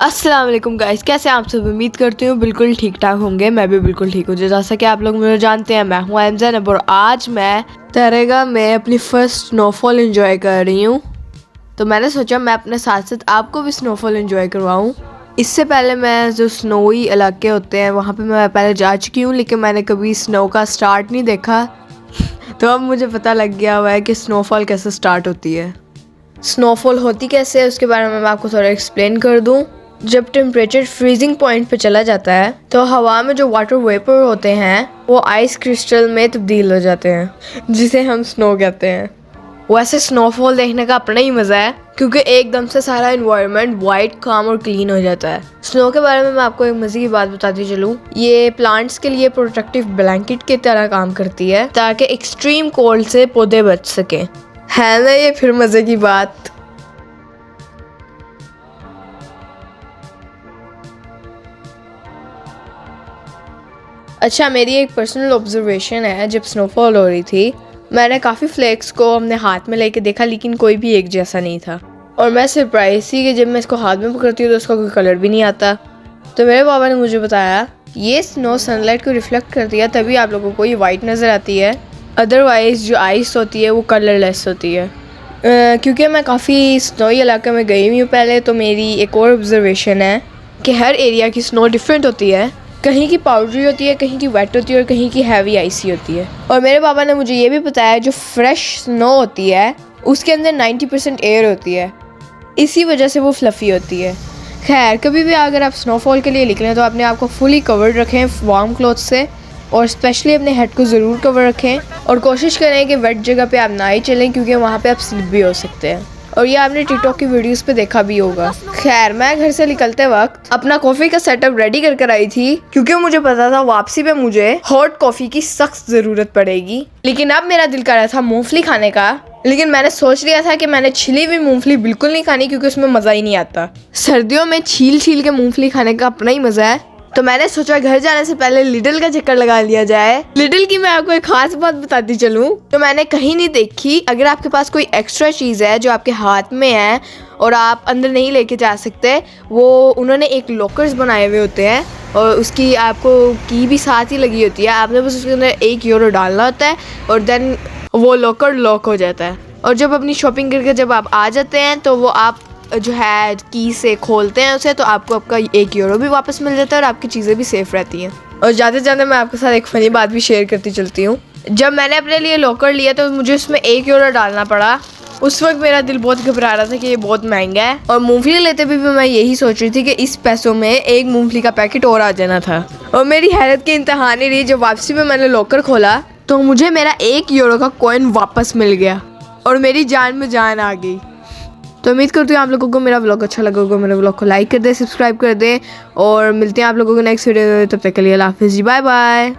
अस्सलाम वालेकुम गाइस, कैसे आप सब? उम्मीद करती हूँ बिल्कुल ठीक ठाक होंगे। मैं भी बिल्कुल ठीक हूँ। जैसा कि आप लोग मुझे जानते हैं, मैं हूँ ज़ैनब और आज मैं तरेगा में अपनी फ़र्स्ट स्नोफॉल एंजॉय कर रही हूँ। तो मैंने सोचा मैं अपने साथ साथ आपको भी स्नोफॉल एंजॉय करवाऊँ। इससे पहले मैं जो स्नोई इलाके होते हैं वहाँ पे मैं पहले जा चुकी हूँ, लेकिन मैंने कभी स्नो का स्टार्ट नहीं देखा। तो अब मुझे पता लग गया हुआ है कि स्नोफॉल कैसे स्टार्ट होती है। स्नोफॉल होती कैसे है उसके बारे में मैं आपको थोड़ा एक्सप्लेन कर दूँ। जब टेम्परेचर फ्रीजिंग पॉइंट पे चला जाता है तो हवा में जो वाटर वेपर होते हैं वो आइस क्रिस्टल में तब्दील हो जाते हैं, जिसे हम स्नो कहते हैं। वैसे स्नोफॉल देखने का अपना ही मज़ा है, क्योंकि एकदम से सारा एनवायरनमेंट वाइट, काम और क्लीन हो जाता है। स्नो के बारे में मैं आपको एक मज़े की बात बताती चलूँ। ये प्लांट्स के लिए प्रोटेक्टिव ब्लैंकेट की तरह काम करती है, ताकि एक्सट्रीम कोल्ड से पौधे बच सकें। है ना ये फिर मज़े की बात। अच्छा, मेरी एक पर्सनल ऑब्जर्वेशन है, जब स्नोफॉल हो रही थी मैंने काफ़ी फ्लेक्स को अपने हाथ में लेके देखा, लेकिन कोई भी एक जैसा नहीं था। और मैं सरप्राइज थी कि जब मैं इसको हाथ में पकड़ती हूँ तो उसका कोई कलर भी नहीं आता। तो मेरे पापा ने मुझे बताया ये स्नो सनलाइट को रिफ्लेक्ट करती है, तभी आप लोगों को ये वाइट नज़र आती है। अदरवाइज़ जो आइस होती है वो कलरलेस होती है। क्योंकि मैं काफ़ी स्नोई इलाके में गई हुई हूँ पहले, तो मेरी एक और ऑब्जर्वेशन है कि हर एरिया की स्नो डिफरेंट होती है। कहीं की पाउडरी होती है, कहीं की वेट होती है और कहीं की हैवी आइसी होती है। और मेरे पापा ने मुझे ये भी बताया जो फ्रेश स्नो होती है उसके अंदर 90% एयर होती है, इसी वजह से वो फ्लफ़ी होती है। खैर, कभी भी अगर आप स्नोफॉल के लिए निकलें तो अपने आप को फुली कवर्ड रखें वार्म क्लॉथ से, और स्पेशली अपने हेड को ज़रूर कवर रखें। और कोशिश करें कि वेट जगह पे आप ना ही चलें, क्योंकि वहाँ पे आप स्लिप भी हो सकते हैं। और ये आपने टिकटॉक की वीडियोस पे देखा भी होगा। खैर, मैं घर से निकलते वक्त अपना कॉफ़ी का सेटअप रेडी कर आई थी, क्योंकि मुझे पता था वापसी पे मुझे हॉट कॉफ़ी की सख्त ज़रूरत पड़ेगी। लेकिन अब मेरा दिल कर रहा था मूंगफली खाने का, लेकिन मैंने सोच लिया था कि मैंने छिली हुई मूंगफली बिल्कुल नहीं खानी, क्योंकि उसमें मज़ा ही नहीं आता। सर्दियों में छील छील के मूंगफली खाने का अपना ही मज़ा है। तो मैंने सोचा घर जाने से पहले लिडल का चक्कर लगा लिया जाए। लिडल की मैं आपको एक खास बात बताती चलूँ तो मैंने कहीं नहीं देखी। अगर आपके पास कोई एक्स्ट्रा चीज़ है जो आपके हाथ में है और आप अंदर नहीं लेके जा सकते, वो उन्होंने एक लॉकर्स बनाए हुए होते हैं और उसकी आपको की भी साथ ही लगी होती है। आपने बस उसके अंदर €1 डालना होता है और देन वो लॉकर लॉक हो जाता है। और जब अपनी शॉपिंग करके जब आप आ जाते हैं तो वो आप जो है की से खोलते हैं उसे, तो आपको आपका €1 भी वापस मिल जाता है और आपकी चीज़ें भी सेफ़ रहती हैं। और जाते जाते मैं आपके साथ एक फ़नी बात भी शेयर करती चलती हूँ। जब मैंने अपने लिए लॉकर लिया तो मुझे उसमें €1 डालना पड़ा। उस वक्त मेरा दिल बहुत घबरा रहा था कि ये बहुत महंगा है, और मूंगफली लेते भी मैं यही सोच रही थी कि इस पैसों में एक मूंगफली का पैकेट और आ जाना था। और मेरी हैरत की इंतहा नहीं रही जब वापसी में मैंने लॉकर खोला तो मुझे मेरा €1 का कॉइन वापस मिल गया और मेरी जान में जान आ गई। तो उम्मीद करती हूँ आप लोगों को मेरा व्लॉग अच्छा लगा होगा। मेरे व्लॉग को लाइक कर दें, सब्सक्राइब कर दें, और मिलते हैं आप लोगों को नेक्स्ट वीडियो में। तब तक के लिए अल्लाह हाफिज़ जी, बाय बाय।